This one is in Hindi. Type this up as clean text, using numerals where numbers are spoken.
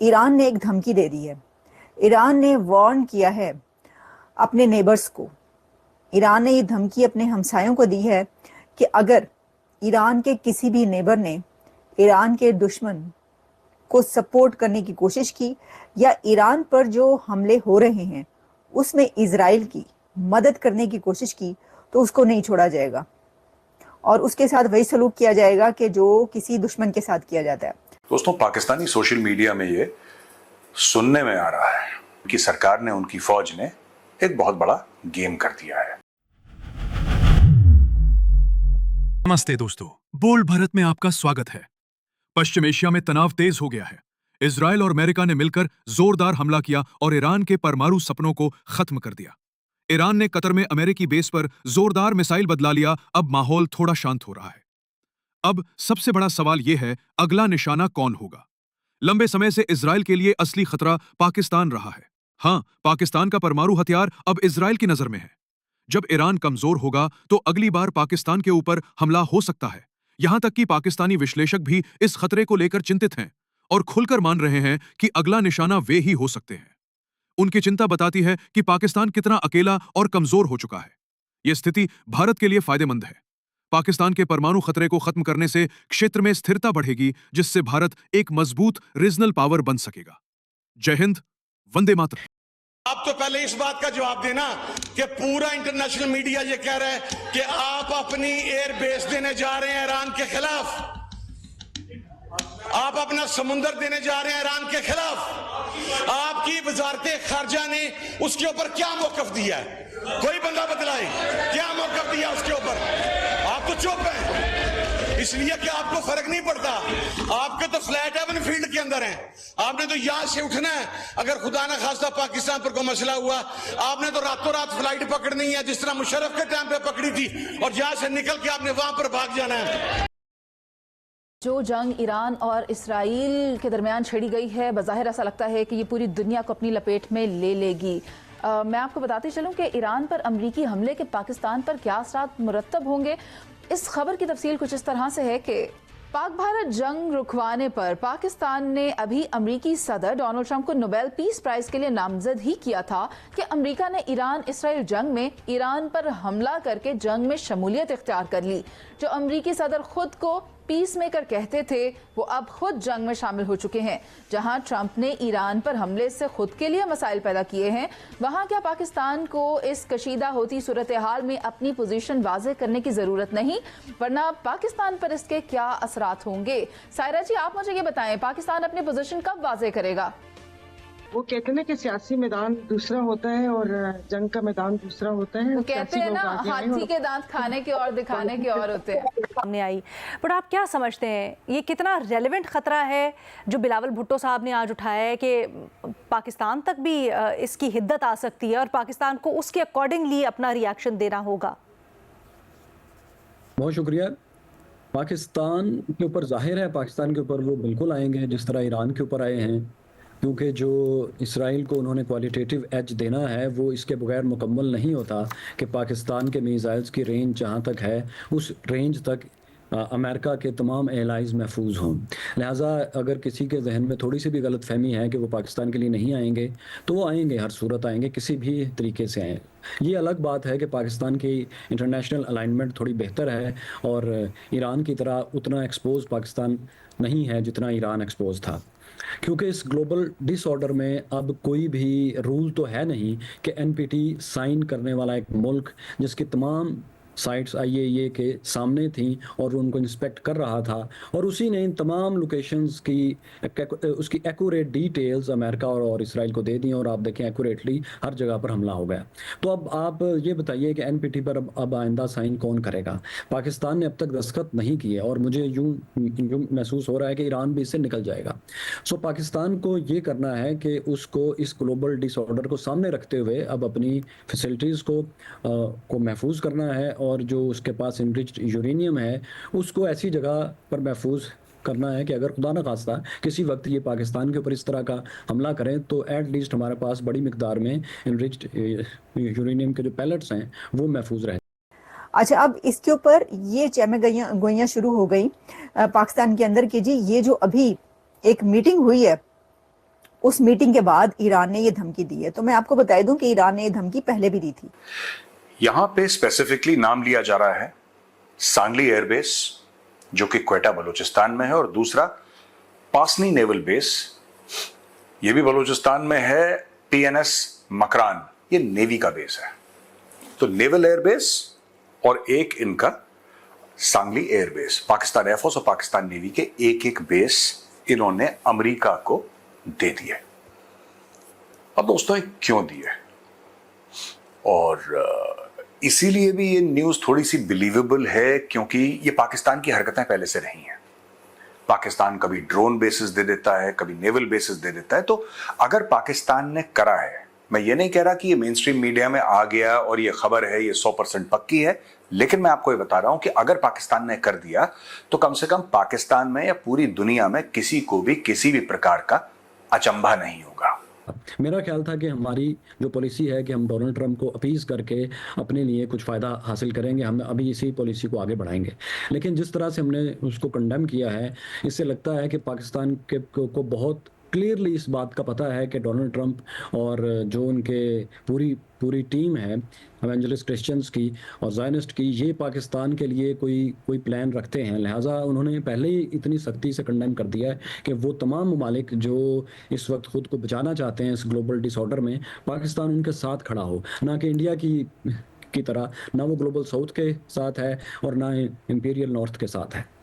ईरान ने एक धमकी दे दी है। ईरान ने वार्न किया है अपने नेबर्स को। ईरान ने ये धमकी अपने हमसायों को दी है कि अगर ईरान के किसी भी नेबर ने ईरान के दुश्मन को सपोर्ट करने की कोशिश की या ईरान पर जो हमले हो रहे हैं उसमें इजराइल की मदद करने की कोशिश की तो उसको नहीं छोड़ा जाएगा और उसके साथ वही सलूक किया जाएगा कि जो किसी दुश्मन के साथ किया जाता है। दोस्तों, पाकिस्तानी सोशल मीडिया में ये सुनने में आ रहा है कि सरकार ने, उनकी फौज ने एक बहुत बड़ा गेम कर दिया है। नमस्ते दोस्तों, बोल भारत में आपका स्वागत है। पश्चिम एशिया में तनाव तेज हो गया है। इजराइल और अमेरिका ने मिलकर जोरदार हमला किया और ईरान के परमाणु सपनों को खत्म कर दिया। ईरान ने कतर में अमेरिकी बेस पर जोरदार मिसाइल बदला लिया। अब माहौल थोड़ा शांत हो रहा है। अब सबसे बड़ा सवाल यह है, अगला निशाना कौन होगा? लंबे समय से इजराइल के लिए असली खतरा पाकिस्तान रहा है। हां, पाकिस्तान का परमाणु हथियार अब इजराइल की नजर में है। जब ईरान कमजोर होगा तो अगली बार पाकिस्तान के ऊपर हमला हो सकता है। यहां तक कि पाकिस्तानी विश्लेषक भी इस खतरे को लेकर चिंतित हैं और खुलकर मान रहे हैं कि अगला निशाना वे ही हो सकते हैं। उनकी चिंता बताती है कि पाकिस्तान कितना अकेला और कमजोर हो चुका है। यह स्थिति भारत के लिए फायदेमंद है। पाकिस्तान के परमाणु खतरे को खत्म करने से क्षेत्र में स्थिरता बढ़ेगी, जिससे भारत एक मजबूत रीजनल पावर बन सकेगा। जय हिंद, वंदे मातरम। आप तो पहले इस बात का जवाब देना कि पूरा इंटरनेशनल मीडिया ये कह रहा है कि आप अपनी एयर बेस देने जा रहे हैं ईरान के खिलाफ, आप अपना समुंदर देने जा रहे हैं ईरान के खिलाफ। आपकी वजारत खारजा ने उसके ऊपर क्या मौकफ दिया है? कोई बंदा बतलाए क्या मौकफ दिया उसके ऊपर? आप तो चुप हैं इसलिए कि आपको फर्क नहीं पड़ता। आपके तो फ्लैट हेवन फील्ड के अंदर हैं। आपने तो यहां से उठना है। अगर खुदा ना खास्ता पाकिस्तान पर कोई मसला हुआ, आपने तो रातों रात फ्लाइट पकड़नी है जिस तरह मुशर्रफ के टाइम पे पकड़ी थी, और यहां से निकल के आपने वहां पर भाग जाना है। जो जंग ईरान और इसराइल के दरमियान छिड़ी गई है, बज़ाहिर ऐसा लगता है कि ये पूरी दुनिया को अपनी लपेट में ले लेगी। मैं आपको बताती चलूं कि ईरान पर अमरीकी हमले के पाकिस्तान पर क्या असरात मुरत्तब होंगे। इस खबर की तफसील कुछ इस तरह से है कि पाक भारत जंग रुकवाने पर पाकिस्तान ने अभी अमरीकी सदर डोनाल्ड ट्रंप को नोबेल पीस प्राइज के लिए नामजद ही किया था कि अमरीका ने ईरान इसराइल जंग में ईरान पर हमला करके जंग में शमूलियत इख्तियार कर ली। जो अमरीकी सदर खुद को पीस मेकर कहते थे, वो अब खुद जंग में शामिल हो चुके हैं। जहां ट्रंप ने ईरान पर हमले से खुद के लिए मसाइल पैदा किए हैं, वहां क्या पाकिस्तान को इस कशीदा होती सूरत हाल में अपनी पोजीशन वाज़े करने की जरूरत नहीं, वरना पाकिस्तान पर इसके क्या असरात होंगे? सायरा जी, आप मुझे ये बताएं, पाकिस्तान अपनी पोजीशन कब वाज़े करेगा? वो कहते हैं ना कि सियासी मैदान दूसरा होता है और जंग का मैदान दूसरा होता है। वो कहते हैं ना, हाथी के दांत खाने के और दिखाने के और होते हैं। सामने आई, बट आप क्या समझते हैं ये कितना रेलेवेंट खतरा है जो बिलावल भुट्टो साहब ने आज उठाया है कि पाकिस्तान तक भी इसकी हिद्दत आ सकती है और पाकिस्तान को उसके अकॉर्डिंगली अपना रिएक्शन देना होगा? बहुत शुक्रिया। पाकिस्तान के ऊपर जाहिर है, पाकिस्तान के ऊपर वो बिल्कुल आएंगे जिस तरह ईरान के ऊपर आए हैं, क्योंकि जो इसराइल को उन्होंने क्वालिटेटिव एज देना है वो इसके बगैर मुकम्मल नहीं होता कि पाकिस्तान के मिसाइल्स की रेंज जहाँ तक है उस रेंज तक अमेरिका के तमाम एलाइज महफूज हों। लिहाजा अगर किसी के जहन में थोड़ी सी भी गलत फहमी है कि वो पाकिस्तान के लिए नहीं आएंगे, तो वो आएंगे, हर सूरत आएंगे, किसी भी तरीके से आएँ। ये अलग बात है कि पाकिस्तान की इंटरनेशनल अलाइनमेंट थोड़ी बेहतर है और ईरान की तरह उतना एक्सपोज पाकिस्तान नहीं है जितना ईरान एक्सपोज था, क्योंकि इस ग्लोबल डिसऑर्डर में अब कोई भी रूल तो है नहीं कि एनपीटी साइन करने वाला एक मुल्क जिसकी तमाम साइट्स आईएईए के सामने थी और उनको इंस्पेक्ट कर रहा था और उसी ने इन तमाम लोकेशंस की उसकी एक्यूरेट डिटेल्स अमेरिका और इसराइल को दे दी और आप देखें एक्यूरेटली हर जगह पर हमला हो गया। तो अब आप ये बताइए कि एनपीटी पर अब आइंदा साइन कौन करेगा? पाकिस्तान ने अब तक दस्तखत नहीं किए और मुझे यूं महसूस हो रहा है कि ईरान भी इससे निकल जाएगा। सो पाकिस्तान को ये करना है कि उसको इस ग्लोबल डिसऑर्डर को सामने रखते हुए अब अपनी फैसिलिटीज़ को महफूज करना है और जो उसके पास इनरिच्ड यूरेनियम है उसको ऐसी जगह पर महफूज करना है कि अगर खुदा न खास्ता किसी वक्त ये पाकिस्तान के ऊपर इस तरह का हमला करें तो एट लीस्ट हमारे पास बड़ी मिकदार में इनरिच्ड यूरेनियम के जो पैलेट्स हैं वो महफूज रहे। अच्छा, अब इसके ऊपर ये चहम गोइयाँ शुरू हो गई पाकिस्तान के अंदर कि जी ये जो अभी एक मीटिंग हुई है उस मीटिंग के बाद ईरान ने ये धमकी दी है। तो मैं आपको बता दूं कि ईरान ने ये धमकी पहले भी दी थी। यहां पे स्पेसिफिकली नाम लिया जा रहा है सांगली एयरबेस, जो कि क्वेटा बलूचिस्तान में है, और दूसरा पासनी नेवल बेस, ये भी बलूचिस्तान में है, PNS मकरान, ये नेवी का बेस है। तो नेवल एयरबेस और एक इनका सांगली एयरबेस, पाकिस्तान एयरफोर्स और पाकिस्तान नेवी के एक एक बेस इन्होंने अमेरिका को दे दिए। अब दोस्तों क्यों दिए, और इसीलिए भी ये न्यूज थोड़ी सी बिलीवेबल है क्योंकि ये पाकिस्तान की हरकतें पहले से रही हैं। पाकिस्तान कभी ड्रोन बेसिस दे देता है, कभी नेवल बेसिस दे देता है। तो अगर पाकिस्तान ने करा है, मैं ये नहीं कह रहा कि ये मेन स्ट्रीम मीडिया में आ गया और ये खबर है, ये 100% पक्की है, लेकिन मैं आपको ये बता रहा हूं कि अगर पाकिस्तान ने कर दिया तो कम से कम पाकिस्तान में या पूरी दुनिया में किसी को भी किसी भी प्रकार का अचंभा नहीं होगा। मेरा ख्याल था कि हमारी जो पॉलिसी है कि हम डोनाल्ड ट्रंप को अपीज करके अपने लिए कुछ फ़ायदा हासिल करेंगे, हम अभी इसी पॉलिसी को आगे बढ़ाएंगे। लेकिन जिस तरह से हमने उसको कंडेम किया है, इससे लगता है कि पाकिस्तान को बहुत क्लियरली इस बात का पता है कि डोनाल्ड ट्रंप और जो उनके पूरी टीम है एवेंजलिस्ट क्रिश्चियंस की और ज़ायनिस्ट की, ये पाकिस्तान के लिए कोई प्लान रखते हैं। लिहाजा उन्होंने पहले ही इतनी सख्ती से कंडेम कर दिया है कि वो तमाम ममालिक जो इस वक्त खुद को बचाना चाहते हैं इस ग्लोबल डिसऑर्डर में, पाकिस्तान उनके साथ खड़ा हो, ना कि इंडिया की तरह, ना वो ग्लोबल साउथ के साथ है और ना इंपीरियल नॉर्थ के साथ है।